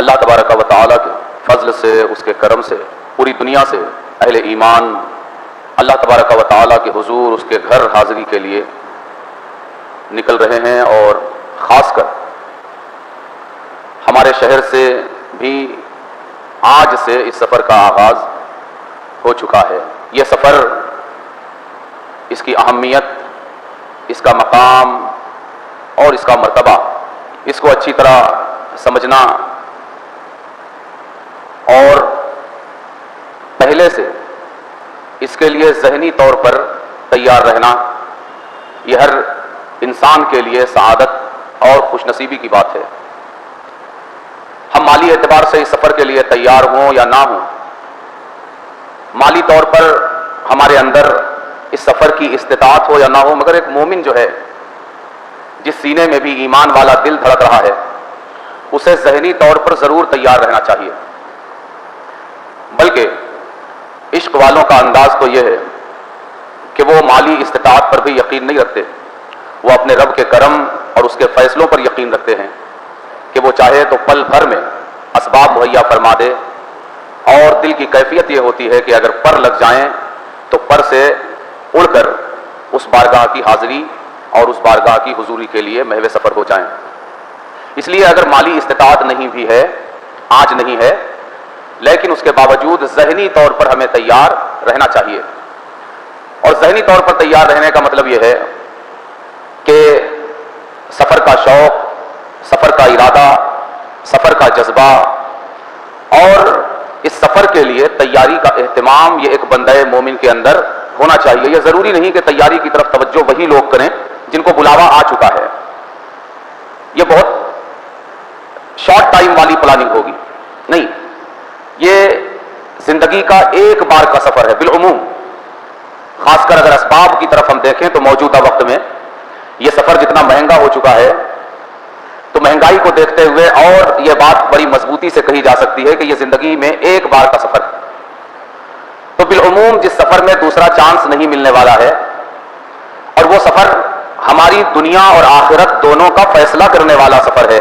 اللہ तबारक व तआला के फजल से, उसके करम से पूरी दुनिया से अहले ईमान अल्लाह तबारक व तआला के हुजूर, उसके घर हाज़िरी के लिए निकल रहे हैं। और ख़ासकर हमारे शहर से भी आज से इस सफ़र का आगाज़ हो चुका है। ये सफ़र, इसकी अहमियत, इसका मकाम और इसका मर्तबा, इसको अच्छी तरह समझना और पहले से इसके लिए ज़हनी तौर पर तैयार रहना, यह हर इंसान के लिए सआदत और खुशनसीबी की बात है। हम माली एतबार से इस सफ़र के लिए तैयार हों या ना हों, माली तौर पर हमारे अंदर इस सफ़र की इस्तिताअत हो या ना हो, मगर एक मोमिन जो है, जिस सीने में भी ईमान वाला दिल धड़क रहा है, उसे ज़हनी तौर पर ज़रूर तैयार रहना चाहिए। बल्कि इश्क वालों का अंदाज़ तो यह है कि वो माली इस्तिताअत पर भी यकीन नहीं रखते, वो अपने रब के करम और उसके फ़ैसलों पर यकीन रखते हैं कि वो चाहे तो पल भर में असबाब मुहैया फरमा दे। और दिल की कैफियत ये होती है कि अगर पर लग जाएं तो पर से उड़कर उस बारगाह की हाज़िरी और उस बारगाह की हुजूरी के लिए महवे सफ़र हो जाएं। इसलिए अगर माली इस्तिताअत नहीं भी है, आज नहीं है, लेकिन उसके बावजूद ज़हनी तौर पर हमें तैयार रहना चाहिए। और ज़हनी तौर पर तैयार रहने का मतलब यह है कि सफ़र का शौक़, सफ़र का इरादा, सफ़र का जज्बा और इस सफ़र के लिए तैयारी का एहतमाम, ये एक बंदे मोमिन के अंदर होना चाहिए। यह ज़रूरी नहीं कि तैयारी की तरफ तवज्जो वही लोग करें जिनको बुलावा आ चुका है। यह बहुत शॉर्ट टाइम वाली प्लानिंग होगी, नहीं, ये ज़िंदगी का एक बार का सफ़र है। बिलउमूम ख़ासकर अगर असबाब की तरफ हम देखें तो मौजूदा वक्त में यह सफ़र जितना महंगा हो चुका है, तो महंगाई को देखते हुए और यह बात बड़ी मजबूती से कही जा सकती है कि यह ज़िंदगी में एक बार का सफ़र है। तो बिलउमूम जिस सफ़र में दूसरा चांस नहीं मिलने वाला है, और वो सफ़र हमारी दुनिया और आखिरत दोनों का फैसला करने वाला सफ़र है,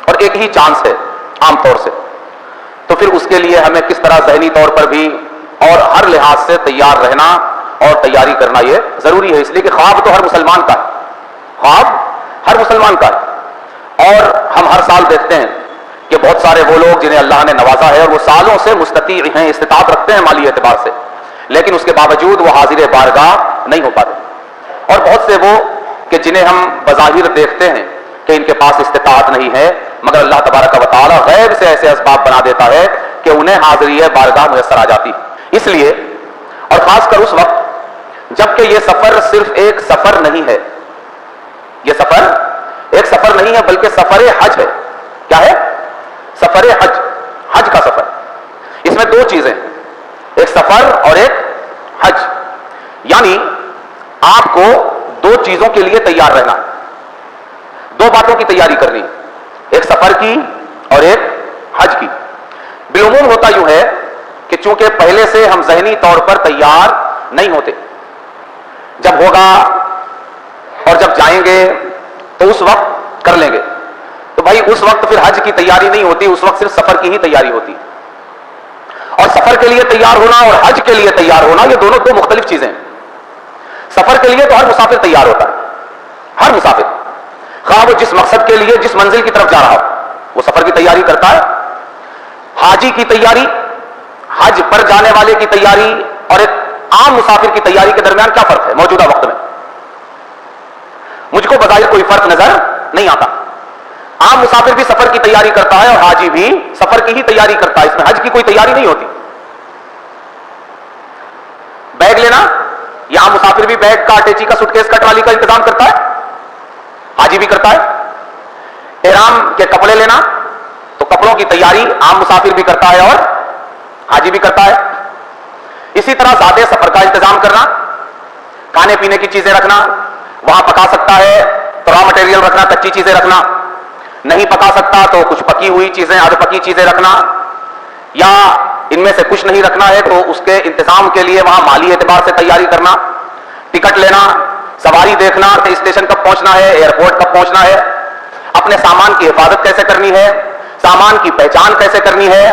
और एक ही चांस है आमतौर से, तो फिर उसके लिए हमें किस तरह ज़हनी तौर पर भी और हर लिहाज से तैयार रहना और तैयारी करना ये ज़रूरी है। इसलिए कि ख्वाब तो हर मुसलमान का है, ख्वाब हर मुसलमान का है। और हम हर साल देखते हैं कि बहुत सारे वो लोग जिन्हें अल्लाह ने नवाजा है और वो सालों से मुस्तती हैं, इस्तिताअत रखते हैं माली एतबार से, लेकिन उसके बावजूद वो हाजिर बारगाह नहीं हो पाते। और बहुत से वो कि जिन्हें हम बज़ाहिर देखते हैं कि इनके पास इस्तिताअत नहीं है, मगर अल्लाह तबारक व तआला गैब से ऐसे असबाब बना देता है कि उन्हें हाजिरी बारगाह मुयस्सर आ जाती है। इसलिए और ख़ासकर उस वक्त जबकि ये सफ़र सिर्फ एक सफ़र नहीं है, ये सफ़र एक सफ़र नहीं है बल्कि सफ़र हज है। क्या है? सफ़र हज, हज का सफ़र। इसमें दो चीज़ें, एक सफ़र और एक हज, यानी आपको दो चीज़ों के लिए तैयार रहना है, दो बातों की तैयारी करनी है, एक सफ़र की और एक हज की। बिलउमूम होता यूं है कि चूंकि पहले से हम ज़हनी तौर पर तैयार नहीं होते, जब होगा और जब जाएंगे तो उस वक्त कर लेंगे, तो भाई उस वक्त फिर हज की तैयारी नहीं होती, उस वक्त सिर्फ सफ़र की ही तैयारी होती। और सफ़र के लिए तैयार होना और हज के लिए तैयार होना, ये दोनों दो मुख्तलिफ चीज़ें हैं। सफ़र के लिए तो हर मुसाफिर तैयार होता है, हर मुसाफिर, खा वो जिस मकसद के लिए, जिस मंजिल की तरफ जा रहा हो, वो सफ़र की तैयारी करता है। हाजी की तैयारी, हज पर जाने वाले की तैयारी और एक आम मुसाफिर की तैयारी के दरमियान क्या फ़र्क है मौजूदा वक्त में? मुझको बज़ाहिर कोई फ़र्क नजर नहीं आता। आम मुसाफिर भी सफ़र की तैयारी करता है और हाजी भी सफ़र की ही तैयारी करता है, इसमें हज की कोई तैयारी नहीं होती। बैग लेना, यह आम मुसाफिर भी बैग का, अटैची का, सूटकेस का, ट्राली का इंतजाम करता है, हाजी भी करता है। एहराम के कपड़े लेना, तो कपड़ों की तैयारी आम मुसाफिर भी करता है और हाजी भी करता है। इसी तरह ज़ाते सफ़र का इंतजाम करना, खाने पीने की चीज़ें रखना, वहां पका सकता है तो रॉ मटेरियल रखना, कच्ची चीज़ें रखना, नहीं पका सकता तो कुछ पकी हुई चीज़ें, आध पकी चीज़ें रखना, या इनमें से कुछ नहीं रखना है तो उसके इंतजाम के लिए वहां माली एतबार से तैयारी करना, टिकट लेना, सवारी देखना कि स्टेशन कब पहुंचना है, एयरपोर्ट कब पहुंचना है, अपने सामान की हिफाजत कैसे करनी है, सामान की पहचान कैसे करनी है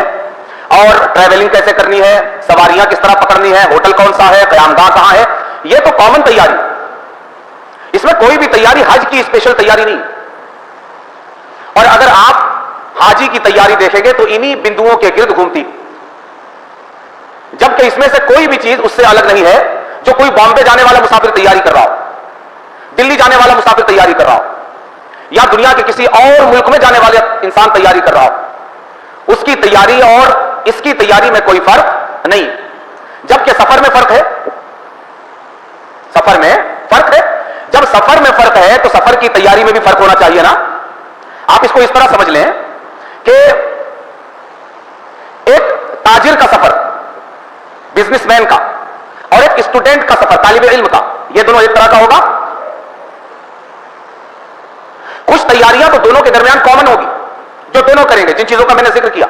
और ट्रैवलिंग कैसे करनी है, सवारियां किस तरह पकड़नी है, होटल कौन सा है, क़यामगाह कहां है, यह तो कॉमन तैयारी, इसमें कोई भी तैयारी हज की स्पेशल तैयारी नहीं। और अगर आप हाजी की तैयारी देखेंगे तो इन्हीं बिंदुओं के गिर्द घूमती, जबकि इसमें से कोई भी चीज उससे अलग नहीं है जो कोई बॉम्बे जाने वाला मुसाफिर तैयारी कर रहा हो, दिल्ली जाने वाला मुसाफिर तैयारी कर रहा हो, या दुनिया के किसी और मुल्क में जाने वाले इंसान तैयारी कर रहा हो। उसकी तैयारी और इसकी तैयारी में कोई फर्क नहीं, जबकि सफर में फर्क है। सफर में फर्क है। जब सफर में फर्क है तो सफर की तैयारी में भी फर्क होना चाहिए ना। आप इसको इस तरह समझ लें कि एक ताजिर का सफर, बिजनेसमैन का, और एक स्टूडेंट का सफर, तालिब इल्म का, यह दोनों एक तरह का होगा। कुछ तैयारियां तो दोनों के दरमियान कॉमन होगी जो दोनों करेंगे, जिन चीजों का मैंने जिक्र किया,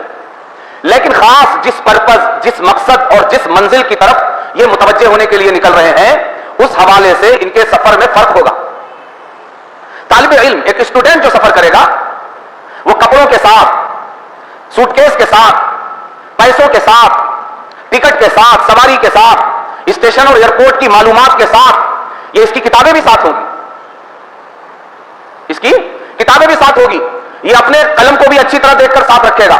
लेकिन खास जिस पर्पस, जिस मकसद और जिस मंजिल की तरफ ये मुतवज्जे होने के लिए निकल रहे हैं, उस हवाले से इनके सफर में फर्क होगा। तालिब इल्म, एक स्टूडेंट जो सफर करेगा, वो कपड़ों के साथ, सूटकेस के साथ, पैसों के साथ, टिकट के साथ, सवारी के साथ, स्टेशन और एयरपोर्ट की मालूमात के साथ, ये इसकी किताबें भी साथ होंगी, इसकी किताबें भी साथ होगी, ये अपने कलम को भी अच्छी तरह देखकर साथ रखेगा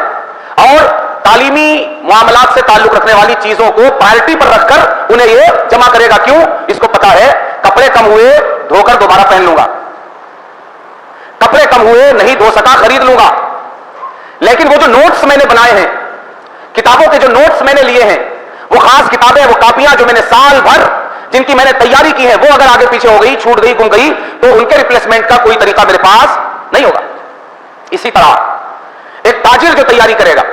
और तालीमी मामलात से ताल्लुक रखने वाली चीजों को प्रायोरिटी पर रखकर उन्हें ये जमा करेगा। क्यों? इसको पता है कपड़े कम हुए, धोकर दोबारा पहन लूंगा, कपड़े कम हुए, नहीं धो सका, खरीद लूंगा। लेकिन वो जो नोट्स मैंने बनाए हैं, किताबों के जो नोट्स मैंने लिए हैं, वो खास किताबें, वो कापियां जो मैंने साल भर जिनकी मैंने तैयारी की है, वो अगर आगे पीछे हो गई, छूट गई, गुम गई, तो उनके रिप्लेसमेंट का कोई तरीका मेरे पास नहीं होगा। इसी तरह एक ताजिर जो तैयारी करेगा,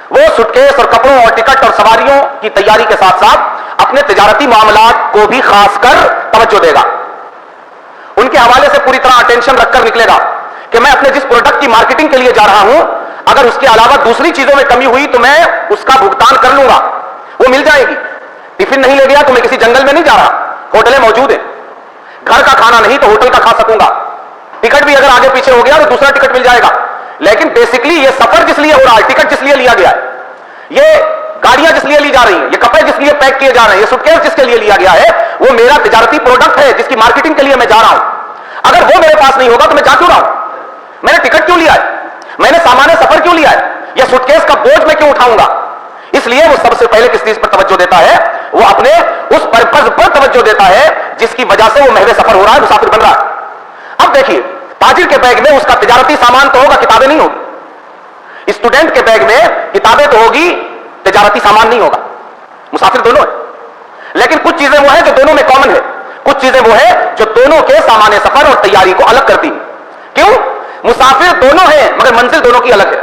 वो सूटकेस और कपड़ों और टिकट और सवारियों की तैयारी के साथ साथ अपने तिजारती मामलात को भी खासकर तवज्जो देगा, उनके हवाले से पूरी तरह अटेंशन रखकर निकलेगा कि मैं अपने जिस प्रोडक्ट की मार्केटिंग के लिए जा रहा हूं, अगर उसके अलावा दूसरी चीजों में कमी हुई तो मैं उसका भुगतान कर लूंगा, वो मिल जाएगी। टिफिन नहीं ले गया तो मैं किसी जंगल में नहीं जा रहा, होटलें मौजूद हैं, घर का खाना नहीं तो होटल का खा सकूंगा, टिकट भी अगर आगे पीछे हो गया तो दूसरा टिकट मिल जाएगा। लेकिन बेसिकली ये सफर जिस लिए हो रहा है, टिकट जिस लिए लिया गया है, ये गाड़ियां जिस लिए ली जा रही हैं, ये कपड़े जिस लिए पैक किए जा रहे हैं, ये सूटकेस जिसके लिए लिया गया है, वो मेरा तिजारती प्रोडक्ट है जिसकी मार्केटिंग के लिए मैं जा रहा हूं। अगर वो मेरे पास नहीं होगा तो मैं जा क्यों रहा हूं? मैंने टिकट क्यों लिया है? मैंने सामान्य सफर क्यों लिया है? या सूटकेस का बोझ मैं क्यों उठाऊंगा? इसलिए वो सबसे पहले किस चीज पर तवज्जो देता है? वो अपने उस पर्पस पर तवज्जो देता है जिसकी वजह से वो महवे सफर हो रहा है, मुसाफिर बन रहा है। अब देखिए, ताजिर के बैग में उसका तिजारती सामान तो होगा, किताबें नहीं होगी। स्टूडेंट के बैग में किताबें तो होगी, तिजारती सामान नहीं होगा। मुसाफिर दोनों है, लेकिन कुछ चीजें वो है जो दोनों में कॉमन है, कुछ चीजें वो है जो दोनों के सामान्य सफर और तैयारी को अलग करती है। क्यों? मुसाफिर दोनों हैं मगर मंजिल दोनों की अलग है,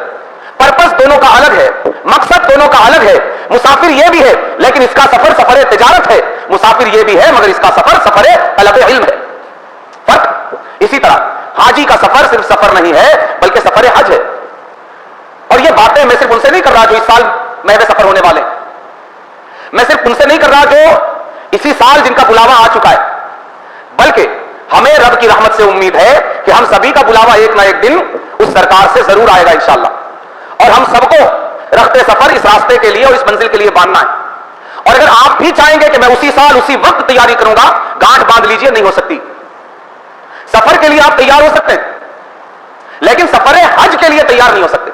पर्पस दोनों का अलग है, मकसद दोनों का अलग है। मुसाफिर ये भी है लेकिन इसका सफर सफर तिजारत है, मुसाफिर ये भी है मगर इसका सफर सफर तलब इल्म है। फर्क इसी तरह हाजी का सफर सिर्फ सफर नहीं है बल्कि सफर हज है। और ये बातें मैं सिर्फ उनसे नहीं कर रहा जो इस साल महवे सफर होने वाले, मैं सिर्फ उनसे नहीं कर रहा जो इसी साल जिनका बुलावा आ चुका है, बल्कि हमें रब की रहमत से उम्मीद है कि हम सभी का बुलावा एक ना एक दिन उस सरकार से जरूर आएगा इंशाअल्लाह, और हम सबको रखते सफर इस रास्ते के लिए और इस मंजिल के लिए बांधना है। और अगर आप भी चाहेंगे कि मैं उसी साल उसी वक्त तैयारी करूंगा, गांठ बांध लीजिए, नहीं हो सकती। सफर के लिए आप तैयार हो सकते हैं लेकिन सफर हज के लिए तैयार नहीं हो सकते।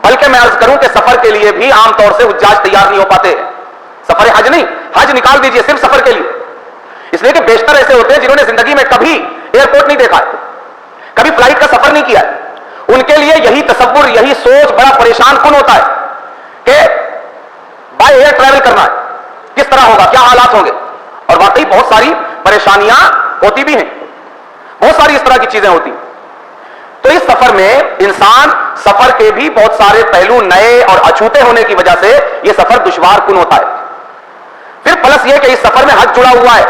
बल्कि मैं अर्ज करूं कि सफर के लिए भी आमतौर से हुज्जाज तैयार नहीं हो पाते। सफर हज नहीं, हज निकाल दीजिए, सिर्फ सफर के लिए। इसलिए कि बेशतर ऐसे होते हैं जिन्होंने जिंदगी में कभी एयरपोर्ट नहीं देखा है, कभी फ्लाइट का सफर नहीं किया है। उनके लिए यही तसव्वुर, यही सोच बड़ा परेशान कुन होता है कि बाय एयर ट्रैवल करना है, किस तरह होगा, क्या हालात होंगे। और वाकई बहुत सारी परेशानियां होती भी हैं, बहुत सारी इस तरह की चीजें होती। तो इस सफर में इंसान सफर के भी बहुत सारे पहलू नए और अछूते होने की वजह से यह सफर दुश्वार कुन होता है। फिर प्लस यह कि इस सफर में हज जुड़ा हुआ है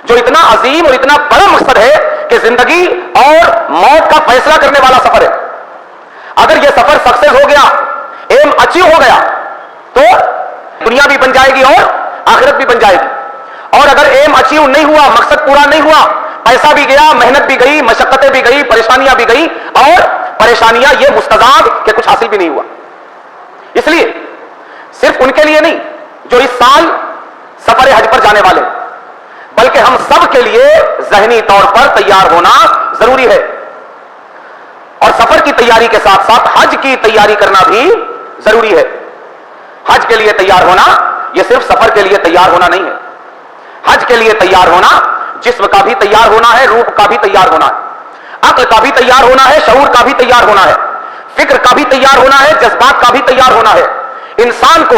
जो इतना अजीम और इतना बड़ा मकसद है कि जिंदगी और मौत का फैसला करने वाला सफर है। अगर यह सफर सक्सेस हो गया, एम अचीव हो गया, तो दुनिया भी बन जाएगी और आखिरत भी बन जाएगी। और अगर एम अचीव नहीं हुआ, मकसद पूरा नहीं हुआ, पैसा भी गया, मेहनत भी गई, मशक्कतें भी गई, परेशानियां भी गई और परेशानियां, ये मुस्तजाद के कुछ हासिल भी नहीं हुआ। इसलिए सिर्फ उनके लिए नहीं जो इस साल सफर हज पर जाने वाले, बल्कि हम सब के लिए ज़हनी तौर पर तैयार होना जरूरी है। और सफर की तैयारी के साथ साथ हज की तैयारी करना भी जरूरी है। हज के लिए तैयार होना यह सिर्फ सफर के लिए तैयार होना नहीं है। हज के लिए तैयार होना जिस्म का भी तैयार होना है, रूह का भी तैयार होना है, अक्ल का भी तैयार होना है, शऊर का भी तैयार होना है, फिक्र का भी तैयार होना है, जज्बात का भी तैयार होना है। इंसान को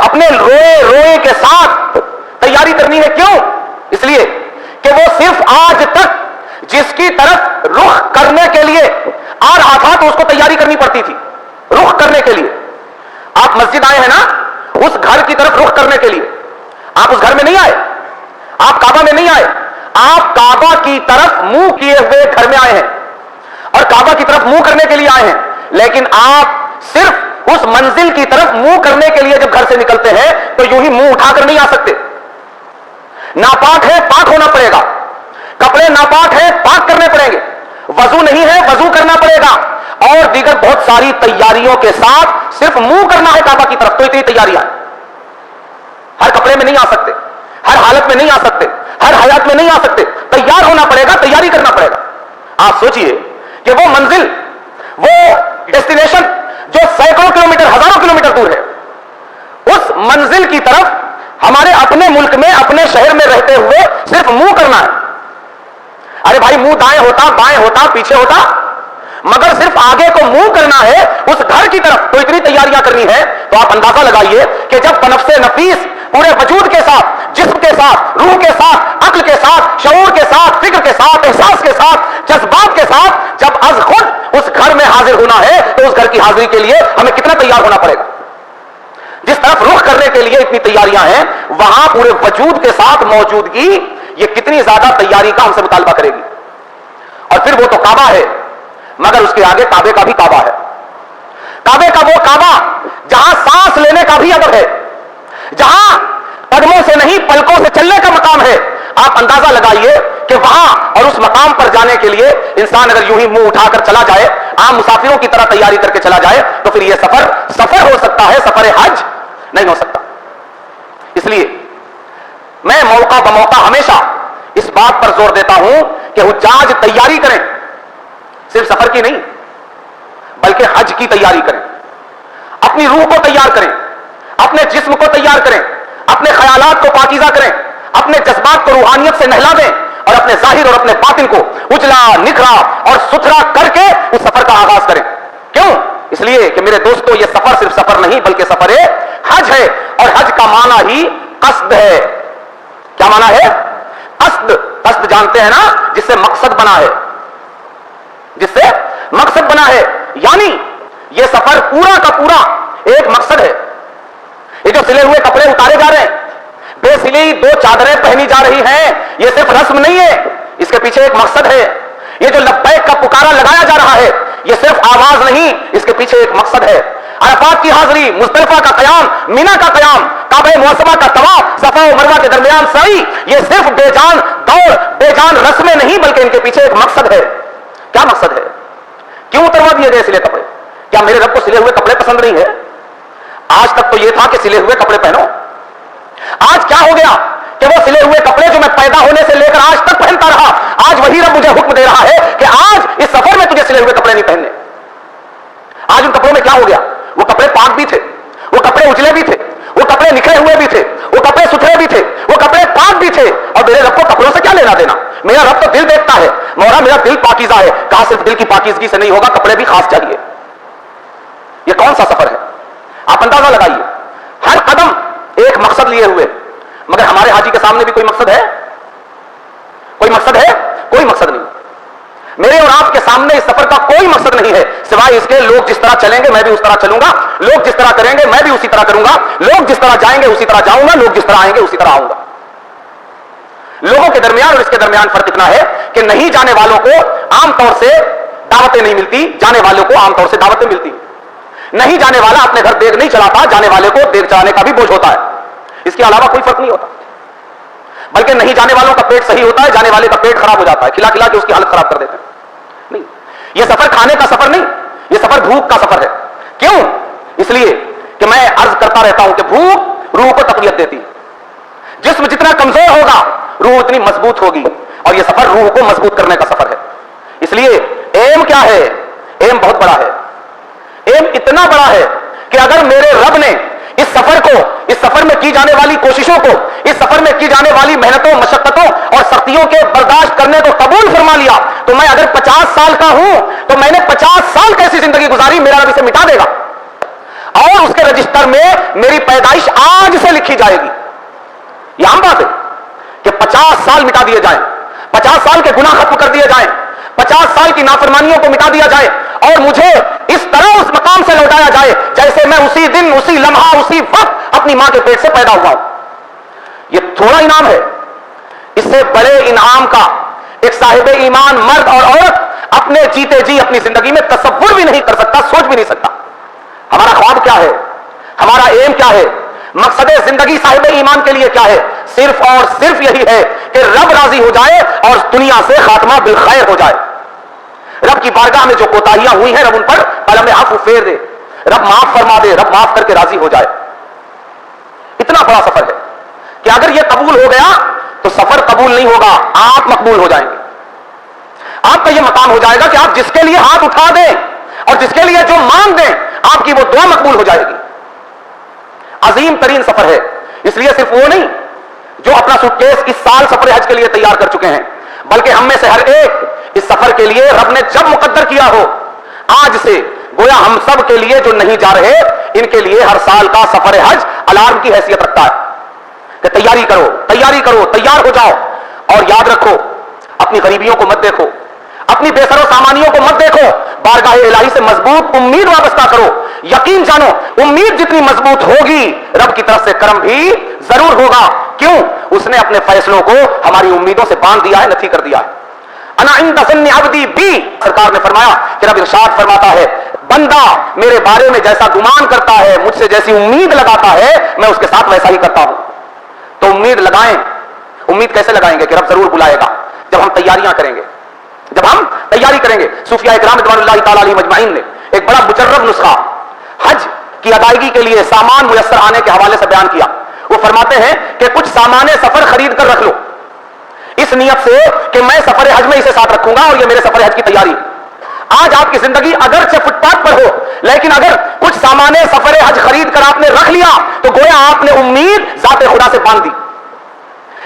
अपने रोए रोए के साथ तैयारी करनी है। क्यों? इसलिए कि वो सिर्फ आज तक जिसकी तरफ रुख करने के लिए आ रहा था तो उसको तैयारी करनी पड़ती थी रुख करने के लिए। आप मस्जिद आए हैं ना, उस घर की तरफ रुख करने के लिए। आप उस घर में नहीं आए, आप काबा में नहीं आए, आप काबा की तरफ मुंह किए हुए घर में आए हैं और काबा की तरफ मुंह करने के लिए आए हैं। लेकिन आप सिर्फ उस मंजिल की तरफ मुंह करने के लिए जब घर से निकलते हैं तो यूं ही मुंह उठाकर नहीं आ सकते। नापाक है, पाक होना पड़ेगा। कपड़े नापाक है, पाक करने पड़ेंगे। वजू नहीं है, वजू करना पड़ेगा। और दीगर बहुत सारी तैयारियों के साथ सिर्फ मुंह करना है काबा की तरफ, तो इतनी तैयारियां। हर कपड़े में नहीं आ सकते, हर हालत में नहीं आ सकते, हर हयात में नहीं आ सकते। तैयार होना पड़ेगा, तैयारी करना पड़ेगा। आप सोचिए कि वो मंजिल, वो डेस्टिनेशन जो सैकड़ों किलोमीटर, हजारों किलोमीटर दूर है, उस मंजिल की तरफ हमारे अपने मुल्क में, अपने शहर में रहते हुए सिर्फ मुंह करना है। अरे भाई, मुंह दाएं होता, बाएं होता, पीछे होता, मगर सिर्फ आगे को मुंह करना है उस घर की तरफ, तो इतनी तैयारियां करनी है। तो आप अंदाजा लगाइए कि जब तनफ्से नफीस पूरे वजूद के साथ, जिस्म के साथ, रूह के साथ, अक्ल के साथ, शऊर के साथ, फिक्र के साथ, एहसास के साथ, जज्बात के साथ जब अज खुद उस घर में हाजिर होना है तो उस घर की हाजिरी के लिए हमें कितना तैयार होना पड़ेगा। जिस तरफ रुख करने के लिए इतनी तैयारियां हैं, वहां पूरे वजूद के साथ मौजूदगी ये कितनी ज्यादा तैयारी का हमसे मुतालबा करेगी। और फिर वो तो काबा है, मगर उसके आगे काबे का भी काबा है। काबे का वो काबा जहां सांस लेने का भी अदब है, जहां कदमों से नहीं पलकों से चलने का मकाम है। आप अंदाजा लगाइए कि वहां और उस मकाम पर जाने के लिए इंसान अगर यूं ही मुंह उठाकर चला जाए, आम मुसाफिरों की तरह तैयारी करके चला जाए, तो फिर यह सफर हो सकता है, सफर हज नहीं हो सकता। इसलिए मैं मौका बमौका हमेशा इस बात पर जोर देता हूं कि हुज्जाज तैयारी करें, सिर्फ सफर की नहीं बल्कि हज की तैयारी करें। अपनी रूह को तैयार करें, अपने जिस्म को तैयार करें, अपने ख्यालात को पाकीज़ा करें, अपने जज्बात को रूहानियत से नहला दें और अपने जाहिर और अपने बातिन को उजला, निखरा और सुथरा करके उस सफर का आगाज करें। क्यों? इसलिए कि मेरे दोस्तों, यह सफर सिर्फ सफर नहीं बल्कि सफर हज है। और हज का माना ही कस्द है। क्या माना है? कस्द। कस्द जानते हैं ना, जिससे मकसद बना है, जिससे मकसद बना है। यानी यह सफर पूरा का पूरा एक मकसद है। ये जो सिले हुए कपड़े उतारे जा रहे हैं, बेसिली दो चादरें पहनी जा रही हैं, यह सिर्फ रस्म नहीं है, इसके पीछे एक मकसद है। ये जो लब्बैक का पुकारा लगाया जा रहा है, यह सिर्फ आवाज नहीं, इसके पीछे एक मकसद है। अरफात की हाजिरी, मुज़दलिफा का क़याम, मिना का क़याम, काबा मुअज़्ज़मा का तवाफ, सफा और मरवा के दरमियान सई, ये सिर्फ बेजान दौड़, बेजान रस्में नहीं बल्कि इनके पीछे एक मकसद है। क्या मकसद है? क्यों उतरवा दिए गए सिले कपड़े? क्या मेरे रब को सिले हुए कपड़े पसंद नहीं है? आज तक तो यह था कि सिले हुए कपड़े पहनो। आज क्या हो गया कि वो सिले हुए कपड़े जो मैं पैदा होने से लेकर आज तक पहनता रहा, आज वही रब मुझे हुक्म दे रहा है कि आज इस सफर में तुझे सिले हुए कपड़े नहीं पहनने। आज उन कपड़ों में क्या हो गया? वो कपड़े पाक भी थे, वो कपड़े उजले भी थे, वो कपड़े निखरे हुए भी थे, वो कपड़े सुथरे भी थे, वो कपड़े पाक भी थे। और मेरे रब को कपड़ों से क्या लेना देना? मेरा रब तो दिल देखता है। मौला, मेरा दिल पाकीज़ा है। कहा सिर्फ दिल की पाकीज़गी से नहीं होगा, कपड़े भी खास चाहिए। ये कौन सा सफर है? आप अंदाजा लगाइए। हर कदम एक मकसद लिए हुए, मगर हमारे हाजी के सामने भी कोई मकसद है? कोई मकसद है? कोई मकसद नहीं। मेरे और आपके सामने इस सफर का कोई मकसद नहीं है सिवाय इसके, लोग जिस तरह चलेंगे मैं भी उस तरह चलूंगा, लोग जिस तरह करेंगे मैं भी उसी तरह करूंगा, लोग जिस तरह जाएंगे उसी तरह जाऊंगा, लोग जिस तरह आएंगे उसी तरह आऊंगा। लोगों के दरमियान और इसके दरमियान फर्क इतना है कि नहीं जाने वालों को आमतौर से दावतें नहीं मिलती, जाने वालों को आमतौर से दावतें मिलती। नहीं जाने वाला अपने घर देग नहीं चलाता, जाने वाले को देग चलाने का भी बोझ होता है। इसके अलावा कोई फर्क नहीं होता। बल्कि नहीं जाने वालों का पेट सही होता है, जाने वाले का पेट खराब हो जाता है, खिला खिला के उसकी हालत खराब कर देते हैं। नहीं, ये सफर खाने का सफर नहीं, ये सफर भूख का सफर है। क्यों? इसलिए कि मैं अर्ज करता रहता हूं कि भूख रूह को तकवीयत देती है। जिस्म जितना कमजोर होगा रूह उतनी मजबूत होगी, और यह सफर रूह को मजबूत करने का सफर है। इसलिए एम क्या है? एम बहुत बड़ा है। एम इतना बड़ा है कि अगर मेरे रब ने इस सफर को, इस सफर में की जाने वाली कोशिशों को, इस सफर में की जाने वाली मेहनतों, मशक्कतों और सख्तियों के बर्दाश्त करने को कबूल फरमा लिया, तो मैं अगर 50 साल का हूं तो मैंने 50 साल कैसी जिंदगी गुजारी, मेरा रब इसे मिटा देगा और उसके रजिस्टर में मेरी पैदाइश आज से लिखी जाएगी। यह आम बात है कि 50 साल मिटा दिए जाएं, 50 साल के गुनाह खत्म कर दिए जाएं, 50 साल की नाफरमानियों को मिटा दिया जाए और मुझे इस तरह उस मकाम से लौटाया जाए जैसे मैं उसी दिन, उसी लम्हा, उसी वक्त अपनी मां के पेट से पैदा हुआ हूं। यह थोड़ा इनाम है। इससे बड़े इनाम का एक साहिब ईमान मर्द और औरत अपने जीते जी अपनी जिंदगी में तसव्वुर भी नहीं कर सकता, सोच भी नहीं सकता। हमारा ख्वाब क्या है? हमारा एम क्या है? मकसद जिंदगी साहिब ईमान के लिए क्या है? सिर्फ और सिर्फ यही है कि रब राजी हो जाए और दुनिया से खात्मा बिलखैर हो जाए। रब की बारगाह में जो कोताहियां हुई हैं, रब उन पर कलम आफू फेर दे, रब माफ फरमा दे, रब माफ करके राजी हो जाए। इतना बड़ा सफर है कि अगर यह कबूल हो गया तो सफर कबूल नहीं होगा, आप मकबूल हो जाएंगे। आपका यह मकाम हो जाएगा कि आप जिसके लिए हाथ उठा दें और जिसके लिए जो मांग दें, आपकी वो दुआ मकबूल हो जाएगी। अजीम तरीन सफर है। इसलिए सिर्फ वो नहीं जो अपना सूटकेस इस साल सफर हज के लिए तैयार कर चुके हैं, बल्कि हम में से हर एक इस सफर के लिए रब ने जब मुकद्दर किया हो, आज से गोया हम सब के लिए जो नहीं जा रहे, इनके लिए हर साल का सफर हज अलार्म की हैसियत रखता है कि तैयारी करो, तैयारी करो, तैयार हो जाओ। और याद रखो, अपनी गरीबियों को मत देखो, अपनी बेसरो सामानियों को मत देखो, बारगाह इलाही से मजबूत उम्मीद वाबस्ता करो। यकीन जानो, उम्मीद जितनी मजबूत होगी, रब की तरफ से करम भी जरूर होगा। क्यों? उसने अपने फैसलों को हमारी उम्मीदों से बांध दिया है, नथी कर दिया है। अना इंद ज़न्नि अब्दी बी, सरकार ने फरमाया कि रब इरशाद फरमाता है, बंदा मेरे बारे में जैसा गुमान करता है, मुझसे जैसी उम्मीद लगाता है, मैं उसके साथ वैसा ही करता हूं। तो उम्मीद लगाएं। उम्मीद कैसे लगाएंगे? कि रब जरूर बुलाएगा। जब हम तैयारियां करेंगे, जब हम तैयारी करेंगे। सूफिया इकराम रिज़वानुल्लाहि ताला अलैहिम अजमाइन ने एक बड़ा मुजर्रब नुस्खा हज की अदायगी के लिए सामान मुयस्सर आने के हवाले से बयान किया। वो फरमाते हैं कि कुछ सामान सफर खरीद कर रख लो, इस नियत से कि मैं सफर हज में इसे साथ रखूंगा और ये मेरे सफर हज की तैयारी। आज आपकी जिंदगी अगरचे फुटपाथ पर हो, लेकिन अगर कुछ सामान सफर हज खरीद कर आपने रख लिया तो गोया आपने उम्मीद जाते खुदा से बांध दी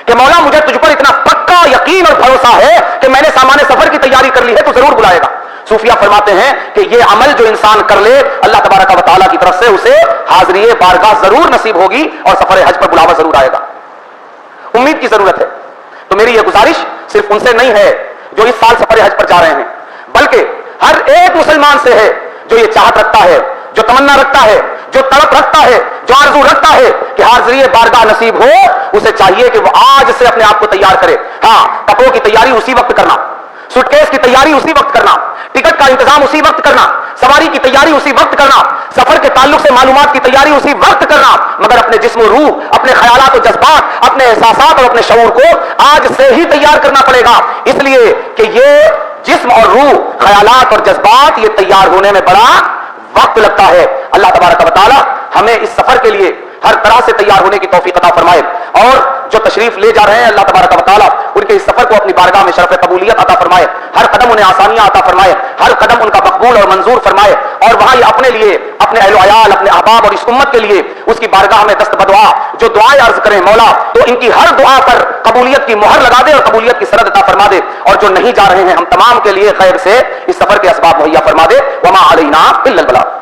कि मौला मुझे तुझ पर इतना पक्का यकीन और भरोसा है कि मैंने सामान सफर की तैयारी कर ली है, तो जरूर बुलाएगा। सूफिया फरमाते हैं कि ये अमल जो इंसान कर ले, अल्लाह तबारक व तआला की तरफ से उसे हाज़िरी बारगाह जरूर नसीब होगी और सफर हज पर बुलावा जरूर आएगा। उम्मीद की जरूरत है। तो मेरी यह गुजारिश सिर्फ उनसे नहीं है जो इस साल सफर हज पर जा रहे हैं, बल्कि हर एक मुसलमान से है जो ये चाहत रखता है, जो तमन्ना रखता है, जो तड़प रखता है, जो आरज़ू रखता है कि हाज़िरी बारगाह नसीब हो। उसे चाहिए कि वो आज से अपने आप को तैयार करे। हाँ, कपड़ों की तैयारी उसी वक्त करना, सूटकेस की तैयारी उसी वक्त करना, टिकट का इंतजाम उसी वक्त करना, सवारी की तैयारी उसी वक्त करना, सफर के ताल्लुक से मालूमात की तैयारी उसी वक्त करना, मगर अपने जिस्म रूह, अपने ख्यालात और जज्बात, अपने एहसासात और अपने शऊर को आज से ही तैयार करना पड़ेगा। इसलिए कि ये जिस्म और रूह, ख्यालात और जज्बात, ये तैयार होने में बड़ा वक्त लगता है। अल्लाह तबारक व तआला हमें इस सफर के लिए हर तरह से तैयार होने की तौफीक अता फरमाए, और जो तशरीफ ले जा रहे हैं अल्लाह तबारक व तआला उनके इस सफर को अपनी बारगाह में शरफ कबूलियत अता फरमाए, हर कदम उन्हें आसानियां अता फरमाए, हर कदम उनका मकबूल और मंजूर फरमाए, और वहां ये अपने लिए, अपने अहल अयाल, अपने अहबाब और इस उम्मत के लिए उसकी बारगाह में दस्त बदुआ जो दुआएं अर्ज करें मौला, तो इनकी हर दुआ पर कबूलियत की मोहर लगा दे और कबूलियत की सरद अता फरमा दे, और जो नहीं जा रहे हैं हम तमाम के लिए खैर से इस सफर के असबाब मुहैया फरमा दे। वमा अलैना इल्लल बलाग।